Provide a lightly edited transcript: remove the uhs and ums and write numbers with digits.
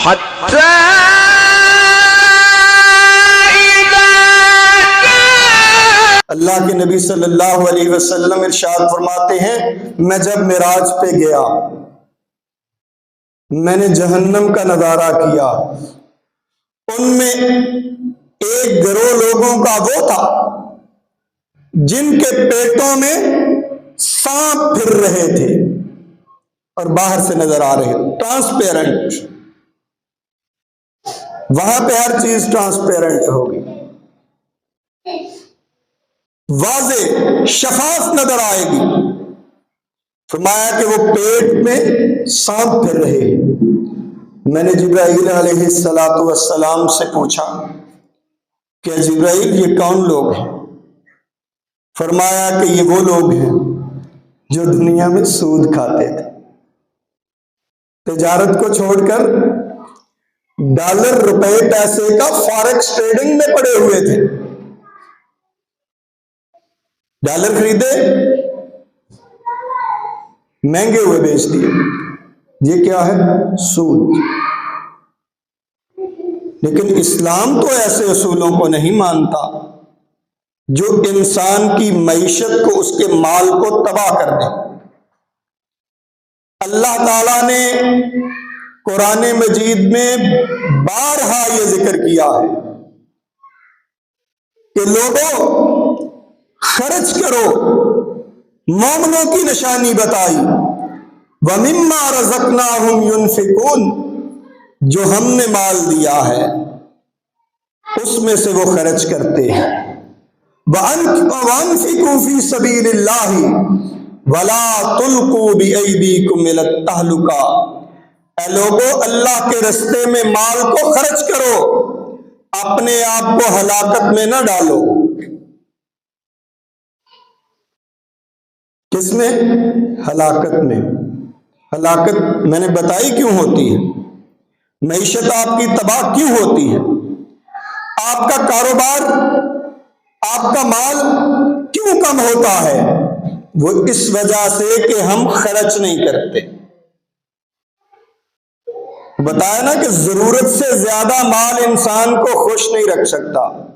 حتی اللہ کے نبی صلی اللہ علیہ وسلم ارشاد فرماتے ہیں، میں جب معراج پہ گیا میں نے جہنم کا نظارہ کیا، ان میں ایک گروہ لوگوں کا وہ تھا جن کے پیٹوں میں سانپ پھر رہے تھے اور باہر سے نظر آ رہے تھے، ٹرانسپیرنٹ۔ وہاں پہ ہر چیز ٹرانسپیرنٹ ہوگی، واضح شفاف نظر آئے گی۔ فرمایا کہ وہ پیٹ میں سانپ پھر رہے ہیں۔ میں نے جبرائیل علیہ السلام سے پوچھا کہ جبرائیل یہ کون لوگ ہیں؟ فرمایا کہ یہ وہ لوگ ہیں جو دنیا میں سود کھاتے تھے، تجارت کو چھوڑ کر ڈالر روپے پیسے کا فارکس ٹریڈنگ میں پڑے ہوئے تھے۔ ڈالر خریدے، مہنگے ہوئے بیچ دیے، یہ کیا ہے؟ سود۔ لیکن اسلام تو ایسے اصولوں کو نہیں مانتا جو انسان کی معیشت کو، اس کے مال کو تباہ کر دے۔ اللہ تعالیٰ نے قرآن مجید میں بارہا یہ ذکر کیا ہے کہ لوگوں خرچ کرو، مومنوں کی نشانی بتائی، وَمِمَّا رَزَقْنَاهُمْ يُنْفِقُونَ، جو ہم نے مال دیا ہے اس میں سے وہ خرچ کرتے ہیں۔ وَأَنفِقُوا فِي سَبِيلِ اللَّهِ وَلَا تُلْقُوا بِأَيْدِيكُمْ إِلَى التَّهْلُكَةِ، اے لوگو اللہ کے رستے میں مال کو خرچ کرو، اپنے آپ کو ہلاکت میں نہ ڈالو۔ کس میں؟ ہلاکت میں۔ ہلاکت میں نے بتائی کیوں ہوتی ہے، معیشت آپ کی تباہ کیوں ہوتی ہے، آپ کا کاروبار، آپ کا مال کیوں کم ہوتا ہے؟ وہ اس وجہ سے کہ ہم خرچ نہیں کرتے۔ بتایا نا کہ ضرورت سے زیادہ مال انسان کو خوش نہیں رکھ سکتا۔